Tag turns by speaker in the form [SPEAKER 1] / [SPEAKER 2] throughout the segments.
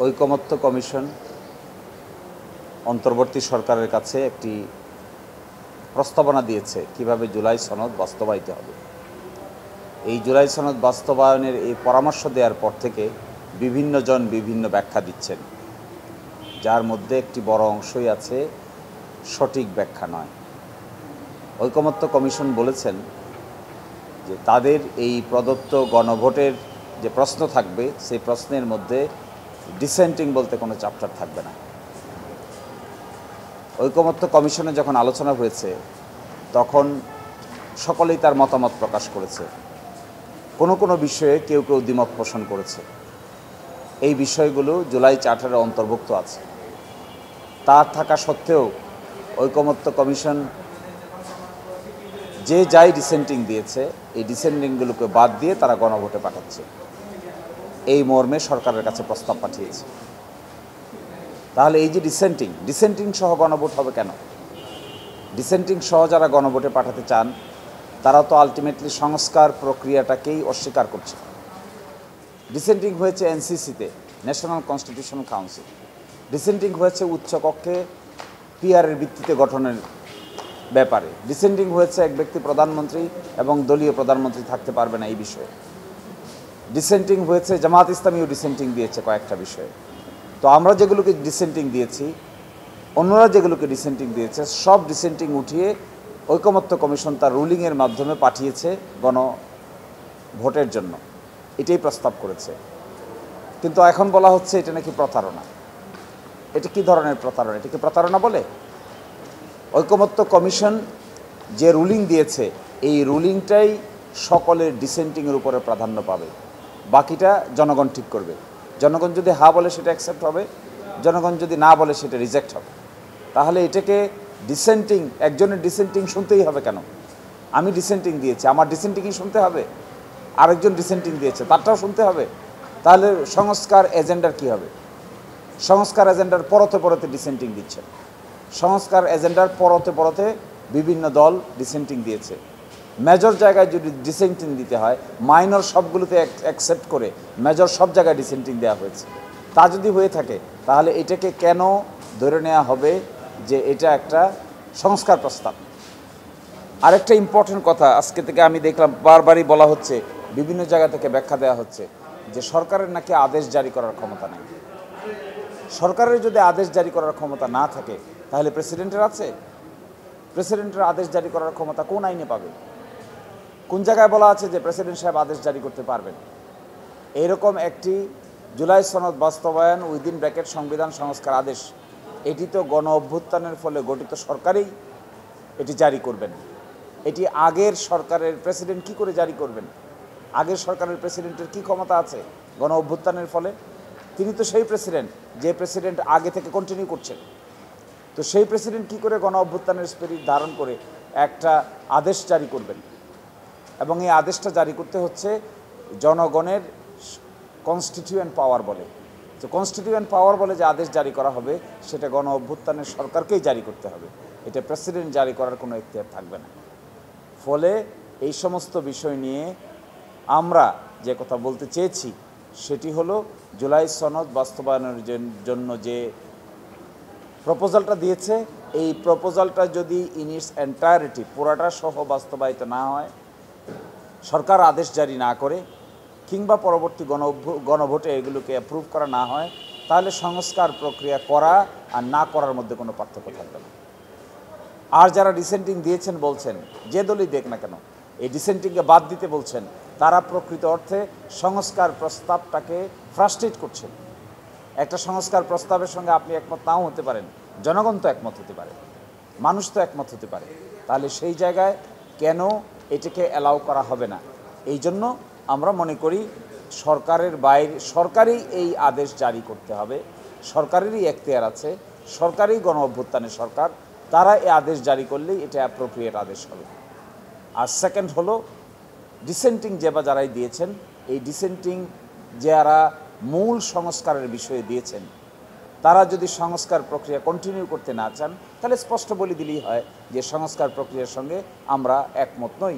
[SPEAKER 1] ঐকমত্য কমিশন অন্তর্বর্তী সরকারের কাছে একটি প্রস্তাবনা দিয়েছে কিভাবে জুলাই সনদ বাস্তবায়িত হবে। এই জুলাই সনদ বাস্তবায়নের এই পরামর্শ দেওয়ার পর থেকে বিভিন্ন জন বিভিন্ন ব্যাখ্যা দিচ্ছেন, যার মধ্যে একটি বড় অংশই আছে সঠিক ব্যাখ্যা নয়। ঐকমত্য কমিশন বলেছেন যে তাদের এই প্রদত্ত গণভোটের যে প্রশ্ন থাকবে সেই প্রশ্নের মধ্যে ডিসেন্টিং বলতে কোনো চ্যাপ্টার থাকবে না। ঐকমত্য কমিশনে যখন আলোচনা হয়েছে তখন সকলেই তার মতামত প্রকাশ করেছে। কোনো বিষয়ে কেউ কেউ দ্বিমত পোষণ করেছে। এই বিষয়গুলো জুলাই চার্টারে অন্তর্ভুক্ত আছে। তার থাকা সত্ত্বেও ঐকমত্য কমিশন যে যাই ডিসেন্টিং দিয়েছে এই ডিসেন্টিংগুলোকে বাদ দিয়ে তারা গণভোটে পাঠাচ্ছে, এই মর্মে সরকারের কাছে প্রস্তাব পাঠিয়েছে। তাহলে এই যে ডিসেন্টিং সহ গণভোট হবে কেন? ডিসেন্টিং সহ যারা গণভোটে পাঠাতে চান তারা তো আলটিমেটলি সংস্কার প্রক্রিয়াটাকেই অস্বীকার করছে। ডিসেন্টিং হয়েছে এনসিসিতে, ন্যাশনাল কনস্টিটিউশনাল কাউন্সিল। ডিসেন্টিং হয়েছে উচ্চকক্ষে পিআরের ভিত্তিতে গঠনের ব্যাপারে। ডিসেন্টিং হয়েছে এক ব্যক্তি প্রধানমন্ত্রী এবং দলীয় প্রধানমন্ত্রী থাকতে পারবে না এই বিষয়ে। ডিসেন্টিং হয়েছে জামাত ইসলামীও ডিসেন্টিং দিয়েছে কয়েকটা বিষয়ে। তো আমরা যেগুলোকে ডিসেন্টিং দিয়েছি, অন্যরা যেগুলোকে ডিসেন্টিং দিয়েছে, সব ডিসেন্টিং উঠিয়ে ঐকমত্য কমিশন তার রুলিংয়ের মাধ্যমে পাঠিয়েছে গণভোটের জন্য। এটাই প্রস্তাব করেছে। কিন্তু এখন বলা হচ্ছে এটা নাকি প্রতারণা। এটা কী ধরনের প্রতারণা? এটাকে প্রতারণা বলে? ঐকমত্য কমিশন যে রুলিং দিয়েছে এই রুলিংটাই সকলের ডিসেন্টিংয়ের উপরে প্রাধান্য পাবে, বাকিটা জনগণ ঠিক করবে। জনগণ যদি হা বলে সেটা অ্যাকসেপ্ট হবে, জনগণ যদি না বলে সেটা রিজেক্ট হবে। তাহলে এটাকে ডিসেন্টিং, একজনের ডিসেন্টিং শুনতেই হবে কেন? আমি ডিসেন্টিং দিয়েছি, আমার ডিসেন্টিংই শুনতে হবে? আরেকজন ডিসেন্টিং দিয়েছে, তারটাও শুনতে হবে? তাহলে সংস্কার এজেন্ডার কি হবে? সংস্কার এজেন্ডার পরতে পরতে ডিসেন্টিং দিচ্ছে। সংস্কার এজেন্ডার পরতে বিভিন্ন দল ডিসেন্টিং দিয়েছে। মেজর জায়গায় যদি ডিসেন্টিং দিতে হয়, মাইনর সবগুলোতে অ্যাকসেপ্ট করে মেজর সব জায়গায় ডিসেন্টিং দেওয়া হয়েছে। তা যদি হয়ে থাকে তাহলে এটাকে কেন ধরে নেওয়া হবে যে এটা একটা সংস্কার প্রস্তাব? আরেকটা ইম্পর্টেন্ট কথা আজকে থেকে আমি দেখলাম বারবারই বলা হচ্ছে, বিভিন্ন জায়গা থেকে ব্যাখ্যা দেওয়া হচ্ছে যে সরকারের নাকি আদেশ জারি করার ক্ষমতা নেই। সরকারের যদি আদেশ জারি করার ক্ষমতা না থাকে তাহলে প্রেসিডেন্টের আছে? প্রেসিডেন্টের আদেশ জারি করার ক্ষমতা কোন আইনে পাবে? কোন জায়গায় বলা আছে যে প্রেসিডেন্ট সাহেব আদেশ জারি করতে পারবেন? এইরকম একটি জুলাই সনদ বাস্তবায়ন উইদিন ব্র্যাকেট সংবিধান সংস্কার আদেশ, এটি তো গণ অভ্যুত্থানের ফলে গঠিত সরকারই এটি জারি করবেন। এটি আগের সরকারের প্রেসিডেন্ট কি করে জারি করবেন? আগের সরকারের প্রেসিডেন্টের কি ক্ষমতা আছে গণ অভ্যুত্থানের ফলে? তিনি তো সেই প্রেসিডেন্ট যে প্রেসিডেন্ট আগে থেকে কন্টিনিউ করছেন। তো সেই প্রেসিডেন্ট কি করে গণ অভ্যুত্থানের স্পিরিট ধারণ করে একটা আদেশ জারি করবেন? এবং এই আদেশটা জারি করতে হচ্ছে জনগণের কনস্টিটিউয়েন্ট পাওয়ার বলে। তো কনস্টিটিউয়েন্ট পাওয়ার বলে যে আদেশ জারি করা হবে সেটা গণ অভ্যুত্থানের সরকারকেই জারি করতে হবে। এটা প্রেসিডেন্ট জারি করার কোনো এখতিয়ার থাকবে না। ফলে এই সমস্ত বিষয় নিয়ে আমরা যে কথা বলতে চেয়েছি সেটি হলো, জুলাই সনদ বাস্তবায়নের জন্য যে প্রপোজালটা দিয়েছে এই প্রপোজালটা যদি ইন ইটস এন্টায়ারিটি পুরাটা সহ বাস্তবায়িত না হয়, সরকার আদেশ জারি না করে, কিংবা পরবর্তী গণভোটে এগুলোকে অ্যাপ্রুভ করা না হয়, তাহলে সংস্কার প্রক্রিয়া করা আর না করার মধ্যে কোনো পার্থক্য থাকবে না। আর যারা ডিসেন্টিং দিয়েছেন বলছেন, যে দলই দেখ না কেন, এই ডিসেন্টিংকে বাদ দিতে বলছেন, তারা প্রকৃত অর্থে সংস্কার প্রস্তাবটাকে ফ্রাস্ট্রেট করছেন। একটা সংস্কার প্রস্তাবের সঙ্গে আপনি একমত নাও হতে পারেন, জনগণ তো একমত হতে পারে, মানুষ তো একমত হতে পারে। তাহলে সেই জায়গায় কেন এটাকে অ্যালাউ করা হবে না? এই জন্য আমরা মনে করি সরকারের বাইরে সরকারই এই আদেশ জারি করতে হবে, সরকারেরই এখতিয়ার আছে, সরকারই গণ অভ্যুত্থানের সরকার, তারা এই আদেশ জারি করলেই এটা অ্যাপ্রোপ্রিয়েট আদেশ হবে। আর সেকেন্ড হলো, ডিসেন্টিং যারাই দিয়েছেন, এই ডিসেন্টিং যারা মূল সংস্কারের বিষয়ে দিয়েছেন, তারা যদি সংস্কার প্রক্রিয়া কন্টিনিউ করতে না চান তাহলে স্পষ্ট বলে দিলেই হয় যে সংস্কার প্রক্রিয়ার সঙ্গে আমরা একমত নই।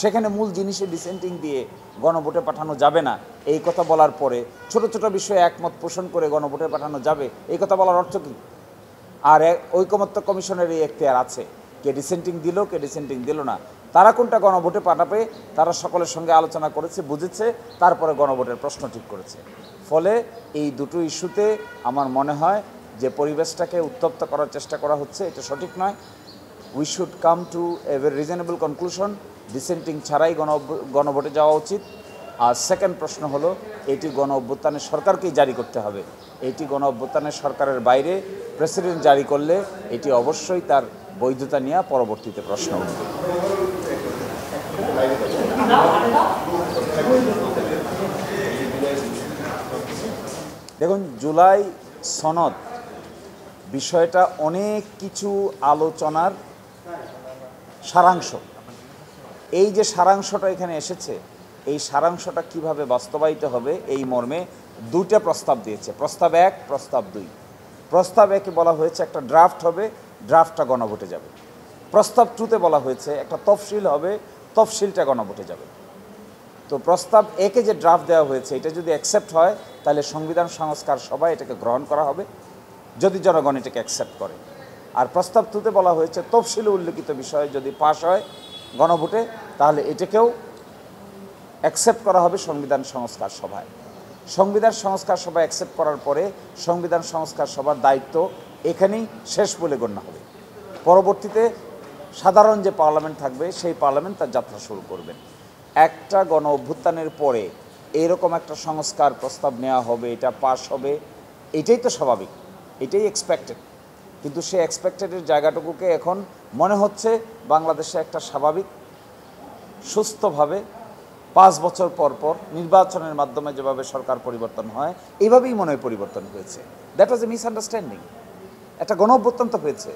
[SPEAKER 1] সেখানে মূল জিনিসে ডিসেন্টিং দিয়ে গণভোটে পাঠানো যাবে না এই কথা বলার পরে ছোট ছোট বিষয়ে একমত পোষণ করে গণভোটে পাঠানো যাবে এই কথা বলার অর্থ কী? আর ঐকমত্য কমিশনের এই এখতিয়ার আছে, কে ডিসেন্টিং দিল কে ডিসেন্টিং দিল না, তারা কোনটা গণভোটে পাঠাবে তারা সকলের সঙ্গে আলোচনা করেছে, বুঝেছে, তারপরে গণভোটের প্রশ্ন ঠিক করেছে। ফলে এই দুটো ইস্যুতে আমার মনে হয় যে পরিবেশটাকে উত্তপ্ত করার চেষ্টা করা হচ্ছে, এটা সঠিক নয়। We should come to a very reasonable conclusion, dissenting ছাড়াই গণভোটে যাওয়া উচিত। আর সেকেন্ড প্রশ্ন হলো, এটি গণ অভ্যুত্থানের সরকারকেই জারি করতে হবে। এটি গণ অভ্যুত্থানের সরকারের বাইরে প্রেসিডেন্ট জারি করলে এটি অবশ্যই তার বৈধতা নিয়ে পরবর্তীতে প্রশ্ন উঠবে। দেখুন, জুলাই সনদ বিষয়টা অনেক কিছু আলোচনার সারাংশ। এই যে সারাংশটা এখানে এসেছে, এই সারাংশটা কিভাবে বাস্তবায়িত হবে এই মর্মে দুইটা প্রস্তাব দিয়েছে, প্রস্তাব 1, প্রস্তাব 2। প্রস্তাব 1-এ বলা হয়েছে একটা ড্রাফট হবে, ড্রাফটটা গণভোটে যাবে। প্রস্তাব 2-তে বলা হয়েছে একটা তফসিল হবে, তফসিলটা গণভোটে যাবে। তো প্রস্তাব 1-এ যে ড্রাফট দেওয়া হয়েছে এটা যদি অ্যাকসেপ্ট হয় তাহলে সংবিধান সংস্কার সভায় এটাকে গ্রহণ করা হবে, যদি জনগণ এটাকে অ্যাকসেপ্ট করে। আর প্রস্তাব 2-তে বলা হয়েছে তফসিলে উল্লেখিত বিষয় যদি পাশ হয় গণভোটে তাহলে এটাকেও অ্যাকসেপ্ট করা হবে সংবিধান সংস্কার সভায়। সংবিধান সংস্কার সভা অ্যাকসেপ্ট করার পরে সংবিধান সংস্কার সভার দায়িত্ব এখানেই শেষ বলে গণ্য হবে। পরবর্তীতে সাধারণ যে পার্লামেন্ট থাকবে সেই পার্লামেন্ট তার যাত্রা শুরু করবেন। একটা গণ অভ্যুত্থানের পরে এরকম একটা সংস্কার প্রস্তাব নেওয়া হবে, এটা পাস হবে, এটাই তো স্বাভাবিক, এটাই এক্সপেক্টেড। কিন্তু সেই এক্সপেক্টেডের জায়গাটুকুকে এখন মনে হচ্ছে বাংলাদেশে একটা স্বাভাবিক সুস্থভাবে 5 বছর পর পর নির্বাচনের মাধ্যমে যেভাবে সরকার পরিবর্তন হয় এইভাবেই মনে হয় পরিবর্তন হয়েছে। That was A misunderstanding. একটা গণ অভ্যুত্থান তো হয়েছে,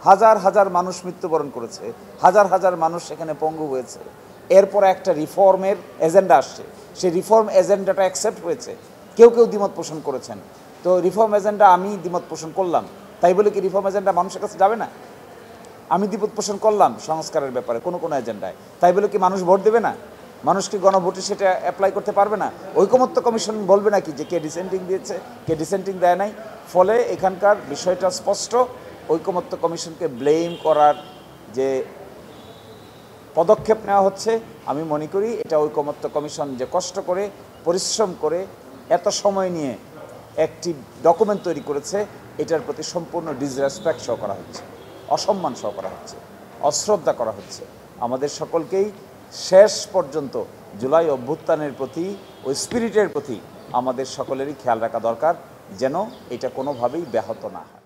[SPEAKER 1] হাজার হাজার মানুষ মৃত্যুবরণ করেছে, হাজার হাজার মানুষ সেখানে পঙ্গু হয়েছে। এরপরে একটা রিফর্মের এজেন্ডা আসছে, সেই রিফর্ম এজেন্ডাটা অ্যাকসেপ্ট হয়েছে, কেউ কেউ দ্বিমত পোষণ করেছেন। তো রিফর্ম এজেন্ডা আমি দ্বিমত পোষণ করলাম, তাই বলে কি রিফর্ম এজেন্ডা মানুষের কাছে যাবে না? আমি দ্বিমত পোষণ করলাম সংস্কারের ব্যাপারে কোনো এজেন্ডায়, তাই বলে কি মানুষ ভোট দেবে না? মানুষ কি গণভোটে সেটা অ্যাপ্লাই করতে পারবে না? ঐকমত্য কমিশন বলবে নাকি যে কে ডিসেন্টিং দিয়েছে কে ডিসেন্টিং দেয় নাই? ফলে এখানকার বিষয়টা স্পষ্ট, ঐকমত্য কমিশনকে ব্লেম করার যে পদক্ষেপ নেওয়া হচ্ছে আমি মনে করি এটা ঐকমত্য কমিশন যে কষ্ট করে পরিশ্রম করে এত সময় নিয়ে একটি ডকুমেন্ট তৈরি করেছে এটার প্রতি সম্পূর্ণ ডিসরেসপেক্ট শো করা হচ্ছে, অসম্মান শো করা হচ্ছে, অশ্রদ্ধা করা হচ্ছে। আমাদের সকলকেই শেষ পর্যন্ত জুলাই অভ্যুত্থানের প্রতি ওই স্পিরিটের প্রতি আমাদের সকলেরই খেয়াল রাখা দরকার, যেন এটা কোনোভাবেই ব্যাহত না হয়।